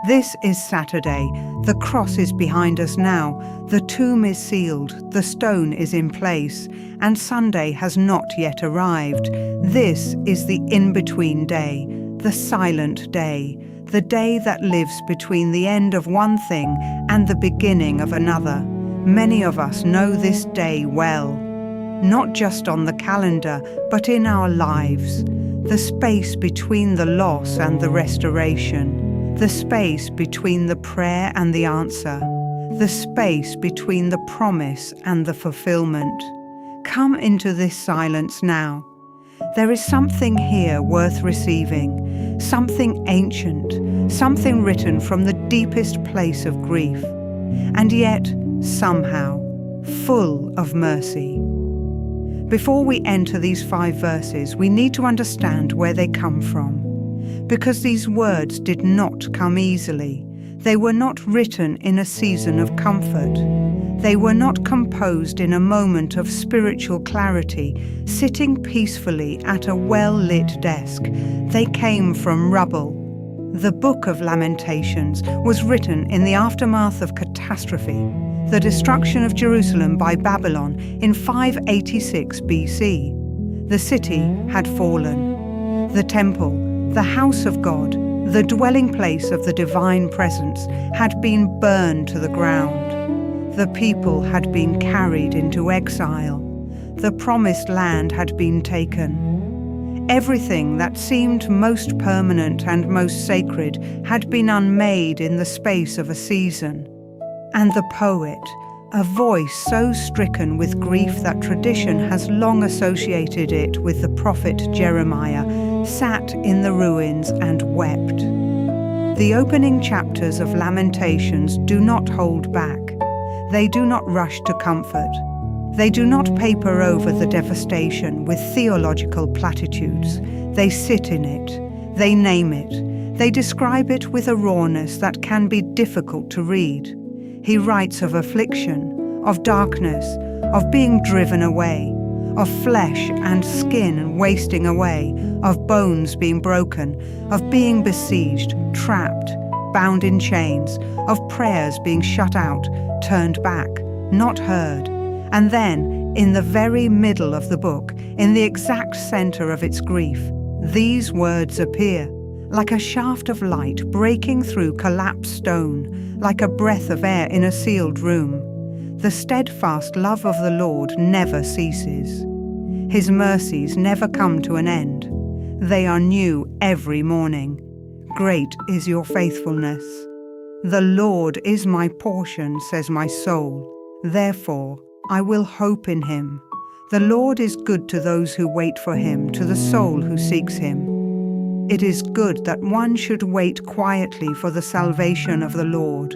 This is Saturday. The cross is behind us now. The tomb is sealed. The stone is in place. And Sunday has not yet arrived. This is the in-between day, the silent day, the day that lives between the end of one thing and the beginning of another. Many of us know this day well, not just on the calendar, but in our lives. The space between the loss and the restoration, the space between the prayer and the answer, the space between the promise and the fulfillment. Come into this silence now. There is something here worth receiving, something ancient, something written from the deepest place of grief, and yet, somehow, full of mercy. Before we enter these 5 verses, we need to understand where they come from, because these words did not come easily. They were not written in a season of comfort. They were not composed in a moment of spiritual clarity, sitting peacefully at a well-lit desk. They came from rubble. The book of Lamentations was written in the aftermath of catastrophe, the destruction of Jerusalem by Babylon in 586 BC. The city had fallen. The temple, the house of God, the dwelling place of the divine presence, had been burned to the ground. The people had been carried into exile. The promised land had been taken. Everything that seemed most permanent and most sacred had been unmade in the space of a season. And the poet, a voice so stricken with grief that tradition has long associated it with the prophet Jeremiah, sat in the ruins and wept. The opening chapters of Lamentations do not hold back. They do not rush to comfort. They do not paper over the devastation with theological platitudes. They sit in it. They name it. They describe it with a rawness that can be difficult to read. He writes of affliction, of darkness, of being driven away, of flesh and skin wasting away, of bones being broken, of being besieged, trapped, bound in chains, of prayers being shut out, turned back, not heard. And then, in the very middle of the book, in the exact center of its grief, these words appear, like a shaft of light breaking through collapsed stone, like a breath of air in a sealed room. The steadfast love of the Lord never ceases. His mercies never come to an end. They are new every morning. Great is your faithfulness. The Lord is my portion, says my soul. Therefore, I will hope in him. The Lord is good to those who wait for him, to the soul who seeks him. It is good that one should wait quietly for the salvation of the Lord.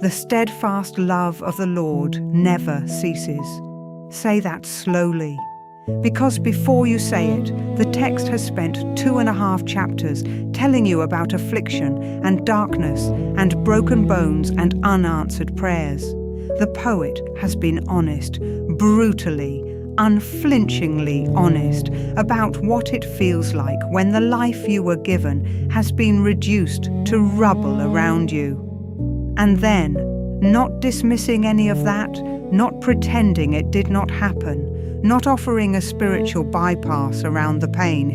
The steadfast love of the Lord never ceases. Say that slowly, because before you say it, the text has spent 2.5 chapters telling you about affliction and darkness and broken bones and unanswered prayers. The poet has been honest, brutally, unflinchingly honest about what it feels like when the life you were given has been reduced to rubble around you. And then, not dismissing any of that, not pretending it did not happen, not offering a spiritual bypass around the pain,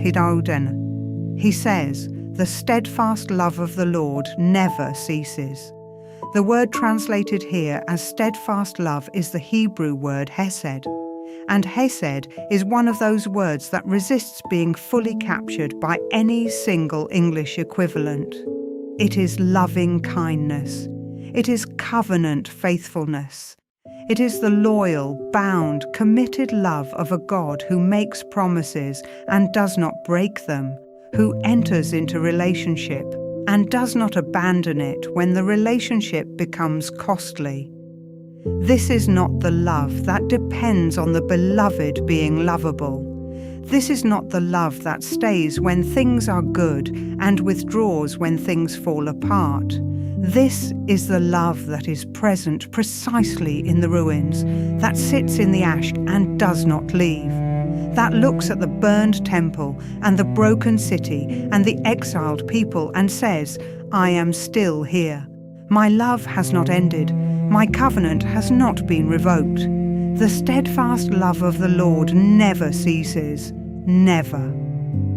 he says, the steadfast love of the Lord never ceases. The word translated here as steadfast love is the Hebrew word hesed. And hesed is one of those words that resists being fully captured by any single English equivalent. It is loving kindness. It is covenant faithfulness. It is the loyal, bound, committed love of a God who makes promises and does not break them, who enters into relationship and does not abandon it when the relationship becomes costly. This is not the love that depends on the beloved being lovable. This is not the love that stays when things are good and withdraws when things fall apart. This is the love that is present precisely in the ruins, that sits in the ash and does not leave. that looks at the burned temple and the broken city and the exiled people and says, I am still here. My love has not ended. My covenant has not been revoked. The steadfast love of the Lord never ceases. Never.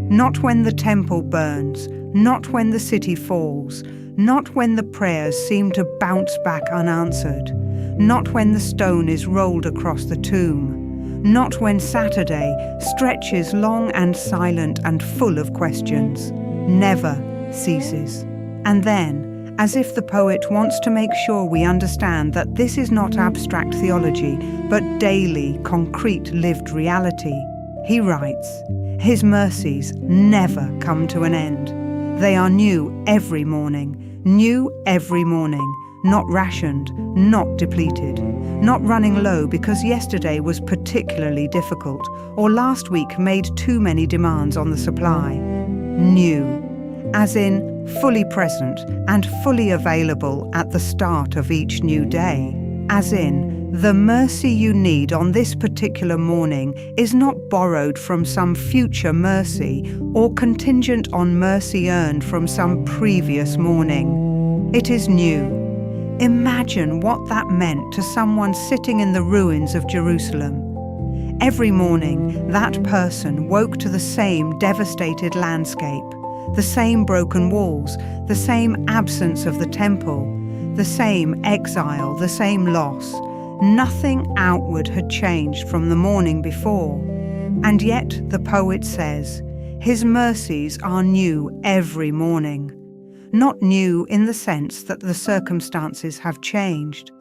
Not when the temple burns, not when the city falls, not when the prayers seem to bounce back unanswered, not when the stone is rolled across the tomb, not when Saturday stretches long and silent and full of questions. Never ceases. And then, as if the poet wants to make sure we understand that this is not abstract theology, but daily, concrete, lived reality, he writes, His mercies never come to an end. They are new every morning, not rationed, not depleted, not running low because yesterday was particularly difficult or last week made too many demands on the supply. New, as in fully present and fully available at the start of each new day, as in the mercy you need on this particular morning is not borrowed from some future mercy or contingent on mercy earned from some previous morning. It is new. Imagine what that meant to someone sitting in the ruins of Jerusalem. Every morning, that person woke to the same devastated landscape, the same broken walls, the same absence of the temple, the same exile, the same loss. Nothing outward had changed from the morning before. And yet, the poet says, His mercies are new every morning. Not new in the sense that the circumstances have changed.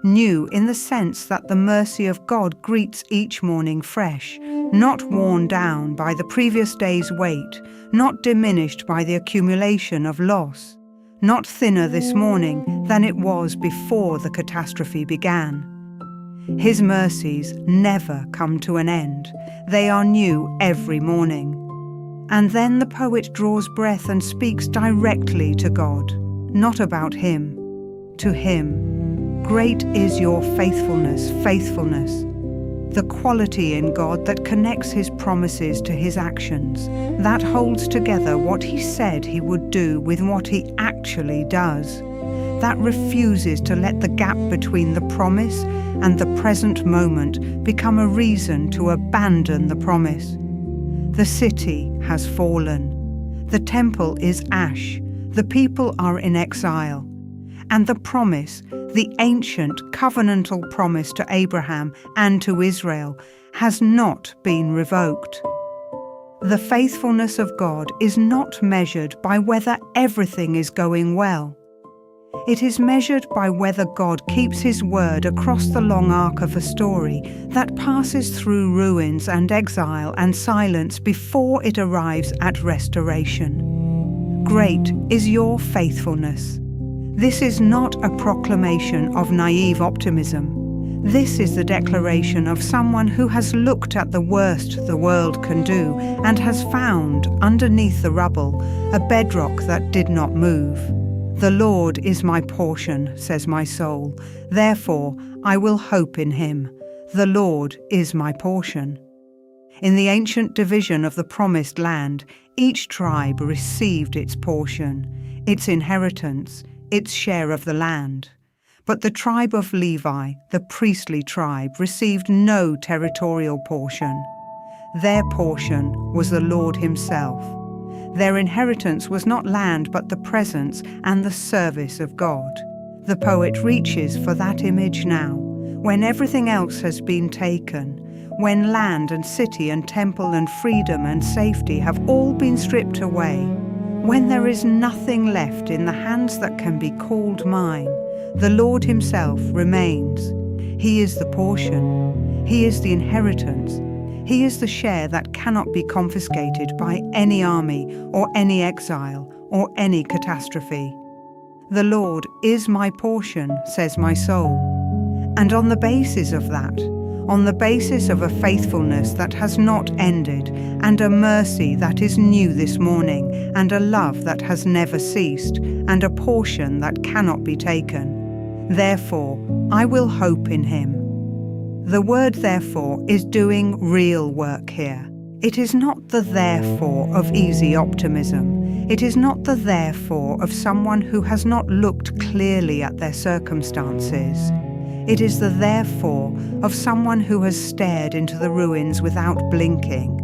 New in the sense that the mercy of God greets each morning fresh, not worn down by the previous day's weight, not diminished by the accumulation of loss, not thinner this morning than it was before the catastrophe began. His mercies never come to an end. They are new every morning. And then the poet draws breath and speaks directly to God, not about him, to him. Great is your faithfulness, the quality in God that connects his promises to his actions, that holds together what he said he would do with what he actually does, that refuses to let the gap between the promise and the present moment become a reason to abandon the promise. The city has fallen. The temple is ash. The people are in exile. And the promise, the ancient covenantal promise to Abraham and to Israel, has not been revoked. The faithfulness of God is not measured by whether everything is going well. It is measured by whether God keeps his word across the long arc of a story that passes through ruins and exile and silence before it arrives at restoration. Great is your faithfulness. This is not a proclamation of naive optimism. This is the declaration of someone who has looked at the worst the world can do and has found, underneath the rubble, a bedrock that did not move. The Lord is my portion, says my soul. Therefore, I will hope in him. The Lord is my portion. In the ancient division of the promised land, each tribe received its portion, its inheritance, its share of the land. But the tribe of Levi, the priestly tribe, received no territorial portion. Their portion was the Lord himself. Their inheritance was not land but the presence and the service of God. The poet reaches for that image now, when everything else has been taken, when land and city and temple and freedom and safety have all been stripped away, when there is nothing left in the hands that can be called mine. The Lord himself remains. He is the portion. He is the inheritance. He is the share that cannot be confiscated by any army or any exile or any catastrophe. The Lord is my portion, says my soul. And on the basis of that, on the basis of a faithfulness that has not ended, and a mercy that is new this morning, and a love that has never ceased, and a portion that cannot be taken, therefore I will hope in him. The word therefore is doing real work here. It is not the therefore of easy optimism. It is not the therefore of someone who has not looked clearly at their circumstances. It is the therefore of someone who has stared into the ruins without blinking,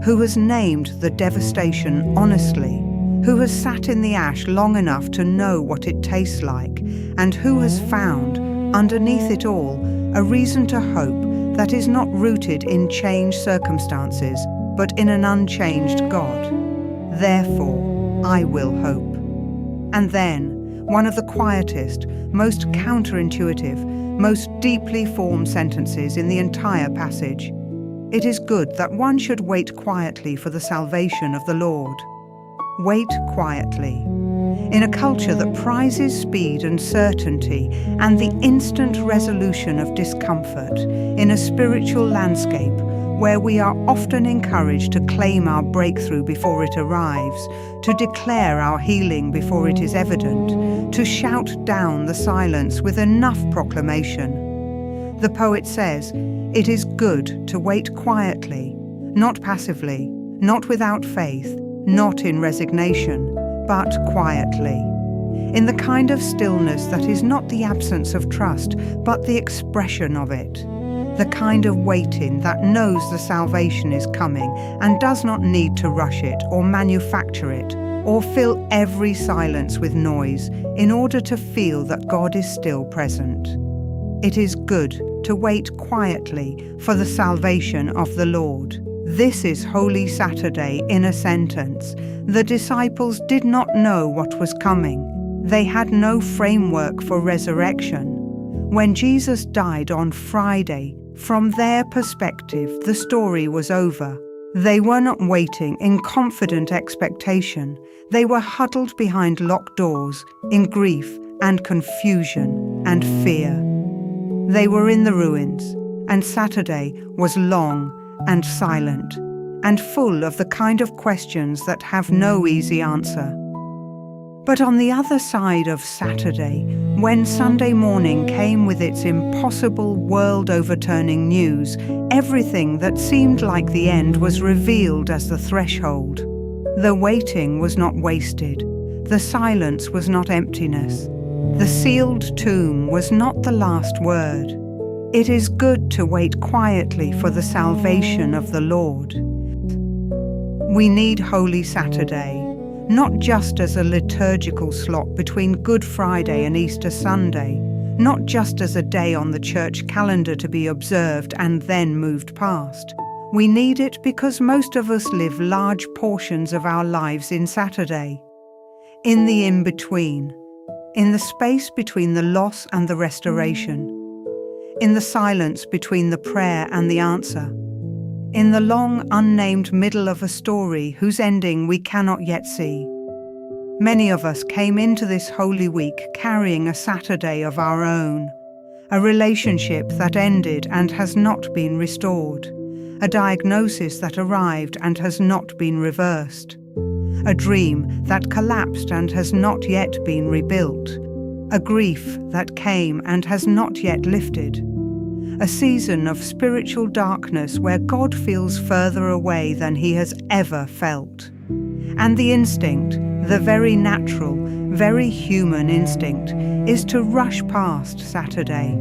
who has named the devastation honestly, who has sat in the ash long enough to know what it tastes like, and who has found, underneath it all, a reason to hope that is not rooted in changed circumstances, but in an unchanged God. Therefore, I will hope. And then, one of the quietest, most counterintuitive, most deeply formed sentences in the entire passage. It is good that one should wait quietly for the salvation of the Lord. Wait quietly. In a culture that prizes speed and certainty and the instant resolution of discomfort, in a spiritual landscape where we are often encouraged to claim our breakthrough before it arrives, to declare our healing before it is evident, to shout down the silence with enough proclamation. The poet says, "It is good to wait quietly, not passively, not without faith, not in resignation, but quietly, in the kind of stillness that is not the absence of trust, but the expression of it, the kind of waiting that knows the salvation is coming and does not need to rush it or manufacture it or fill every silence with noise in order to feel that God is still present. It is good to wait quietly for the salvation of the Lord." This is Holy Saturday in a sentence. The disciples did not know what was coming. They had no framework for resurrection. When Jesus died on Friday, from their perspective, the story was over. They were not waiting in confident expectation. They were huddled behind locked doors in grief and confusion and fear. They were in the ruins, and Saturday was long and silent, and full of the kind of questions that have no easy answer. But on the other side of Saturday, when Sunday morning came with its impossible world-overturning news, everything that seemed like the end was revealed as the threshold. The waiting was not wasted. The silence was not emptiness. The sealed tomb was not the last word. It is good to wait quietly for the salvation of the Lord. We need Holy Saturday, not just as a liturgical slot between Good Friday and Easter Sunday, not just as a day on the church calendar to be observed and then moved past. We need it because most of us live large portions of our lives in Saturday, in the in-between, in the space between the loss and the restoration, in the silence between the prayer and the answer, in the long unnamed middle of a story whose ending we cannot yet see. Many of us came into this Holy Week carrying a Saturday of our own, a relationship that ended and has not been restored, a diagnosis that arrived and has not been reversed, a dream that collapsed and has not yet been rebuilt, a grief that came and has not yet lifted, a season of spiritual darkness where God feels further away than he has ever felt. And the instinct, the very natural, very human instinct, is to rush past Saturday,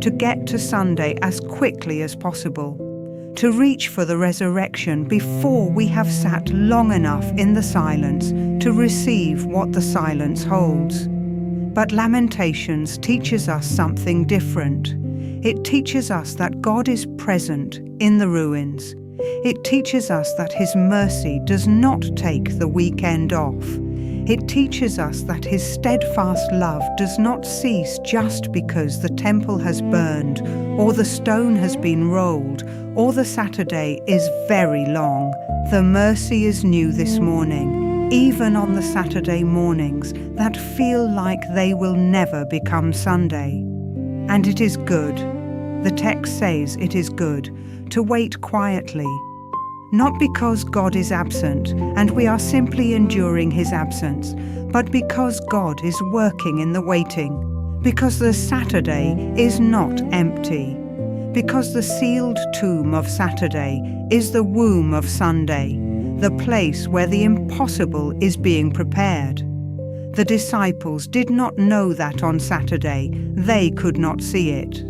to get to Sunday as quickly as possible, to reach for the resurrection before we have sat long enough in the silence to receive what the silence holds. But Lamentations teaches us something different. It teaches us that God is present in the ruins. It teaches us that his mercy does not take the weekend off. It teaches us that his steadfast love does not cease just because the temple has burned, or the stone has been rolled, or the Saturday is very long. The mercy is new this morning, even on the Saturday mornings that feel like they will never become Sunday. And it is good, the text says it is good, to wait quietly. Not because God is absent and we are simply enduring his absence, but because God is working in the waiting, because the Saturday is not empty, because the sealed tomb of Saturday is the womb of Sunday, the place where the impossible is being prepared. The disciples did not know that on Saturday; they could not see it.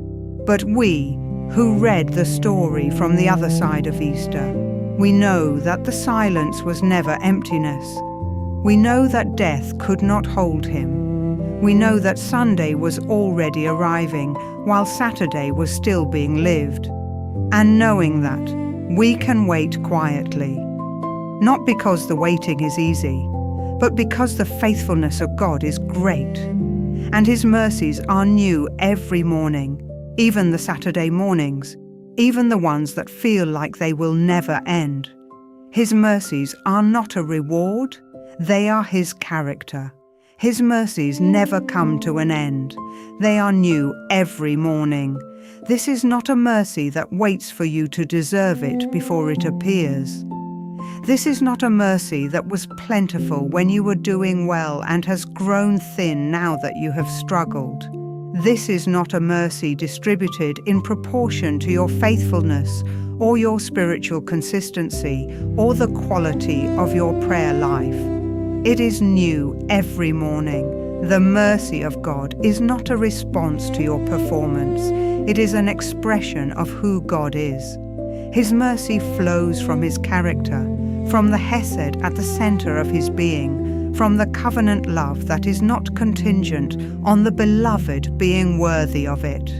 But we, who read the story from the other side of Easter, we know that the silence was never emptiness. We know that death could not hold him. We know that Sunday was already arriving while Saturday was still being lived. And knowing that, we can wait quietly. Not because the waiting is easy, but because the faithfulness of God is great. And his mercies are new every morning, even the Saturday mornings, even the ones that feel like they will never end. His mercies are not a reward, they are his character. His mercies never come to an end. They are new every morning. This is not a mercy that waits for you to deserve it before it appears. This is not a mercy that was plentiful when you were doing well and has grown thin now that you have struggled. This is not a mercy distributed in proportion to your faithfulness or your spiritual consistency or the quality of your prayer life. It is new every morning. The mercy of God is not a response to your performance. It is an expression of who God is. His mercy flows from his character, from the hesed at the center of his being, from the covenant love that is not contingent on the beloved being worthy of it.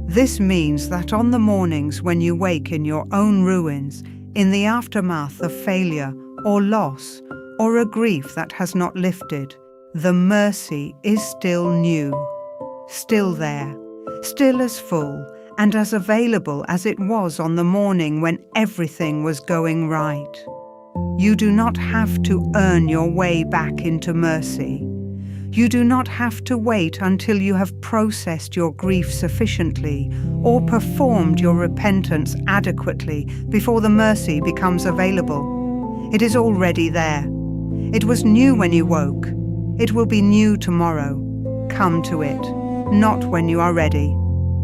This means that on the mornings when you wake in your own ruins, in the aftermath of failure or loss, or a grief that has not lifted, the mercy is still new, still there, still as full and as available as it was on the morning when everything was going right. You do not have to earn your way back into mercy. You do not have to wait until you have processed your grief sufficiently or performed your repentance adequately before the mercy becomes available. It is already there. It was new when you woke. It will be new tomorrow. Come to it, not when you are ready.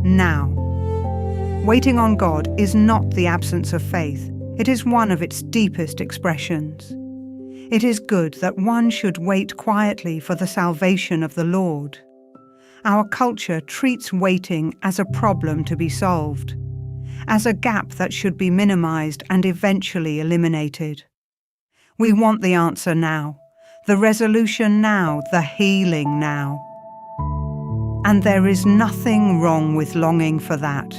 Now. Waiting on God is not the absence of faith. It is one of its deepest expressions. It is good that one should wait quietly for the salvation of the Lord. Our culture treats waiting as a problem to be solved, as a gap that should be minimized and eventually eliminated. We want the answer now, the resolution now, the healing now. And there is nothing wrong with longing for that.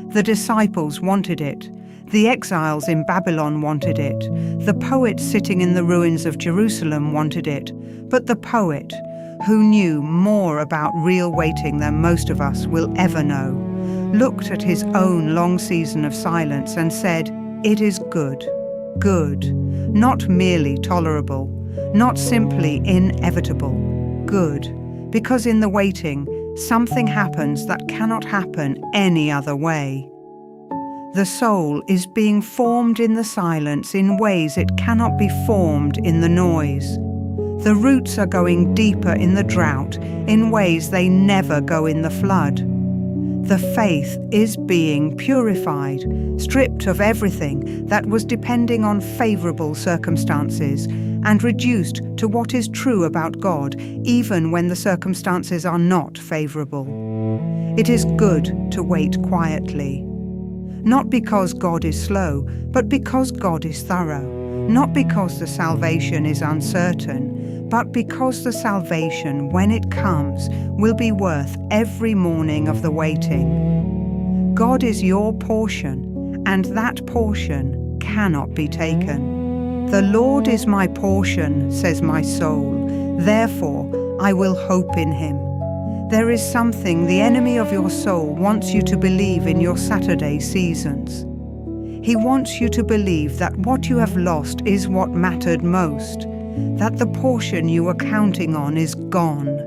The disciples wanted it. The exiles in Babylon wanted it. The poet sitting in the ruins of Jerusalem wanted it. But the poet, who knew more about real waiting than most of us will ever know, looked at his own long season of silence and said, "It is good, good, not merely tolerable, not simply inevitable, good, because in the waiting, something happens that cannot happen any other way. The soul is being formed in the silence in ways it cannot be formed in the noise. The roots are going deeper in the drought in ways they never go in the flood. The faith is being purified, stripped of everything that was depending on favorable circumstances, and reduced to what is true about God, even when the circumstances are not favorable. It is good to wait quietly. Not because God is slow, but because God is thorough. Not because the salvation is uncertain, but because the salvation, when it comes, will be worth every morning of the waiting. God is your portion, and that portion cannot be taken. The Lord is my portion, says my soul, therefore I will hope in him. There is something the enemy of your soul wants you to believe in your Saturday seasons. He wants you to believe that what you have lost is what mattered most, that the portion you were counting on is gone,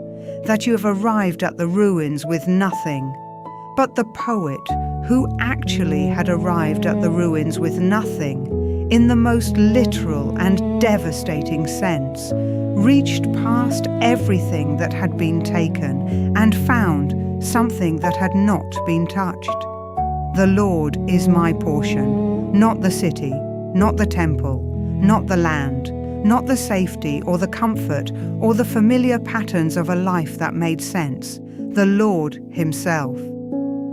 that you have arrived at the ruins with nothing. But the poet, who actually had arrived at the ruins with nothing, in the most literal and devastating sense, reached past everything that had been taken and found something that had not been touched. The Lord is my portion, not the city, not the temple, not the land, not the safety or the comfort or the familiar patterns of a life that made sense. The Lord Himself.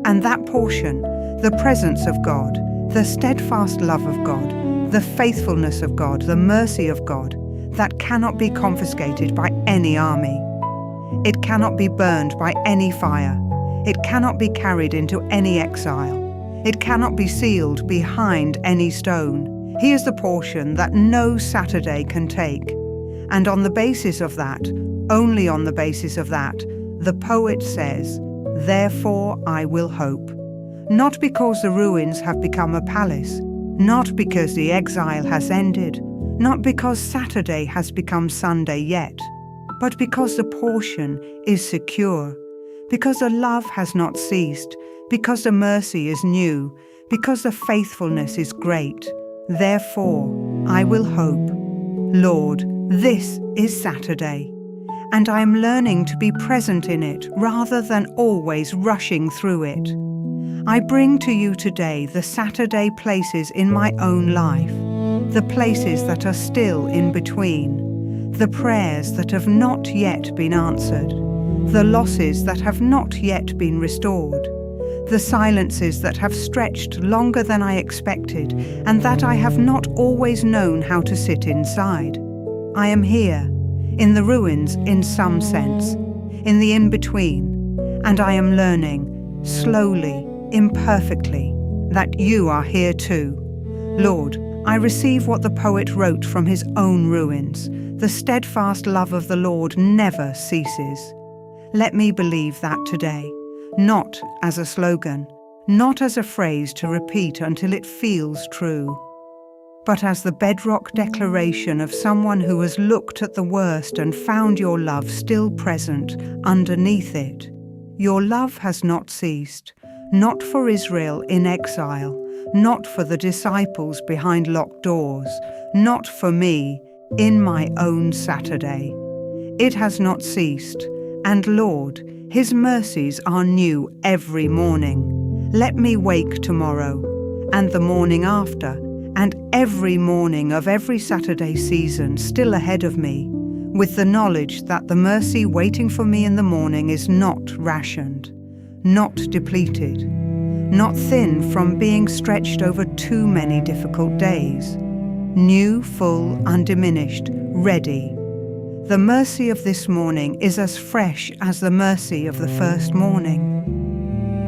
And that portion, the presence of God, the steadfast love of God, the faithfulness of God, the mercy of God, that cannot be confiscated by any army. It cannot be burned by any fire. It cannot be carried into any exile. It cannot be sealed behind any stone. He is the portion that no Saturday can take. And on the basis of that, only on the basis of that, the poet says, "Therefore I will hope." Not because the ruins have become a palace, not because the exile has ended, not because Saturday has become Sunday yet, but because the portion is secure, because the love has not ceased, because the mercy is new, because the faithfulness is great. Therefore, I will hope. Lord, this is Saturday, and I am learning to be present in it rather than always rushing through it. I bring to you today the Saturday places in my own life, the places that are still in between, the prayers that have not yet been answered, the losses that have not yet been restored, the silences that have stretched longer than I expected and that I have not always known how to sit inside. I am here, in the ruins in some sense, in the in-between, and I am learning, slowly, imperfectly, that you are here too. Lord, I receive what the poet wrote from his own ruins. The steadfast love of the Lord never ceases. Let me believe that today. Not as a slogan, not as a phrase to repeat until it feels true, but as the bedrock declaration of someone who has looked at the worst and found your love still present underneath it. Your love has not ceased, not for Israel in exile, not for the disciples behind locked doors, not for me in my own Saturday. It has not ceased, and Lord, His mercies are new every morning. Let me wake tomorrow, and the morning after, and every morning of every Saturday season still ahead of me, with the knowledge that the mercy waiting for me in the morning is not rationed, not depleted, not thin from being stretched over too many difficult days. New, full, undiminished, ready. The mercy of this morning is as fresh as the mercy of the first morning.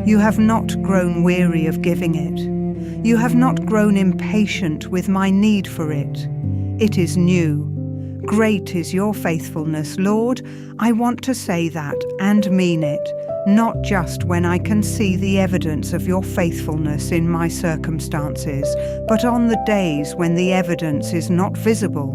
You have not grown weary of giving it. You have not grown impatient with my need for it. It is new. Great is your faithfulness, Lord. I want to say that and mean it, not just when I can see the evidence of your faithfulness in my circumstances, but on the days when the evidence is not visible.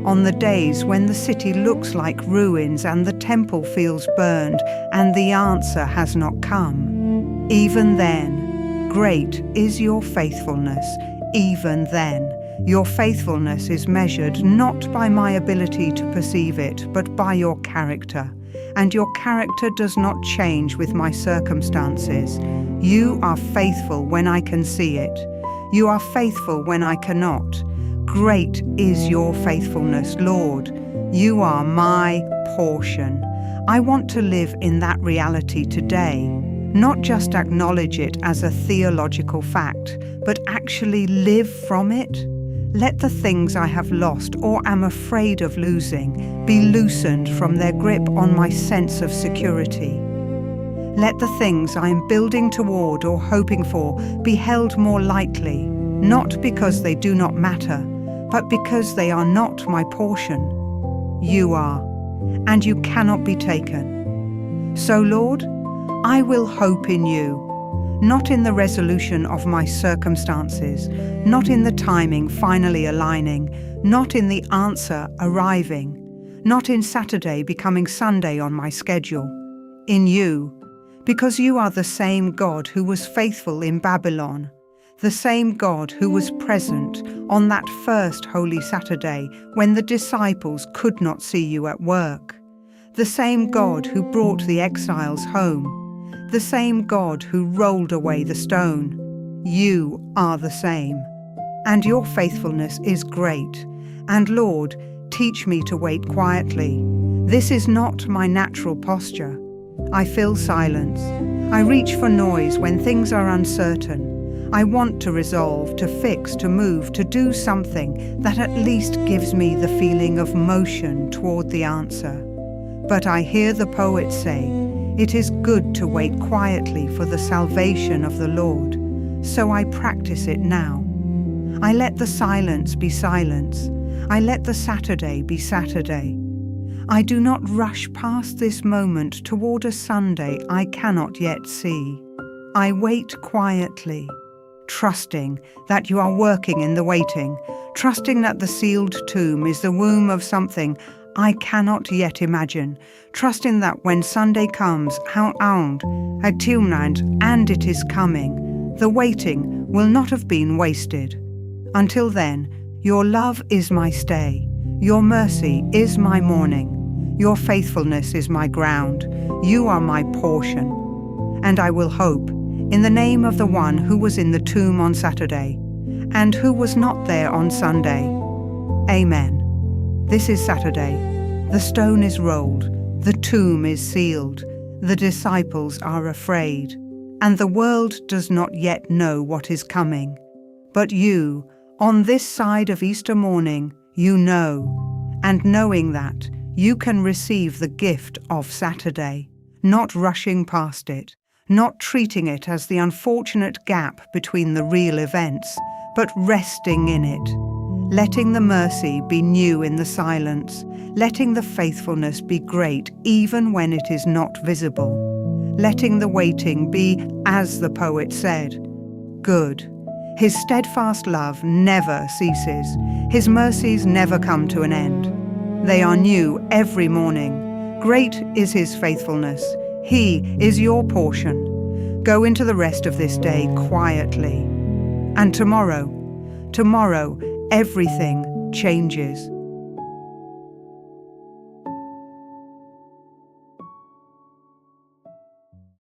On the days when the city looks like ruins and the temple feels burned and the answer has not come. Even then, great is your faithfulness. Even then, your faithfulness is measured not by my ability to perceive it, but by your character. And your character does not change with my circumstances. You are faithful when I can see it. You are faithful when I cannot. Great is your faithfulness, Lord. You are my portion. I want to live in that reality today, not just acknowledge it as a theological fact, but actually live from it. Let the things I have lost or am afraid of losing be loosened from their grip on my sense of security. Let the things I am building toward or hoping for be held more lightly, not because they do not matter, but because they are not my portion. You are, and you cannot be taken. So, Lord, I will hope in you, not in the resolution of my circumstances, not in the timing finally aligning, not in the answer arriving, not in Saturday becoming Sunday on my schedule. In you, because you are the same God who was faithful in Babylon, the same God who was present on that first Holy Saturday when the disciples could not see you at work, the same God who brought the exiles home, the same God who rolled away the stone, You are the same, and your faithfulness is great. And Lord, teach me to wait quietly. This is not my natural posture. I fill silence. I reach for noise when things are uncertain. I want to resolve, to fix, to move, to do something that at least gives me the feeling of motion toward the answer. But I hear the poet say, "It is good to wait quietly for the salvation of the Lord." So I practice it now. I let the silence be silence. I let the Saturday be Saturday. I do not rush past this moment toward a Sunday I cannot yet see. I wait quietly, trusting that you are working in the waiting, trusting that the sealed tomb is the womb of something I cannot yet imagine, trusting that when Sunday comes, how ound, attuned, and it is coming, the waiting will not have been wasted. Until then, your love is my stay, your mercy is my morning, your faithfulness is my ground, you are my portion. And I will hope in the name of the one who was in the tomb on Saturday, and who was not there on Sunday. Amen. This is Saturday. The stone is rolled, the tomb is sealed, the disciples are afraid, and the world does not yet know what is coming. But you, on this side of Easter morning, you know, and knowing that, you can receive the gift of Saturday, not rushing past it, not treating it as the unfortunate gap between the real events, but resting in it, letting the mercy be new in the silence, letting the faithfulness be great even when it is not visible, letting the waiting be, as the poet said, good. His steadfast love never ceases, his mercies never come to an end. They are new every morning. Great is his faithfulness. He is your portion. Go into the rest of this day quietly. And tomorrow, everything changes.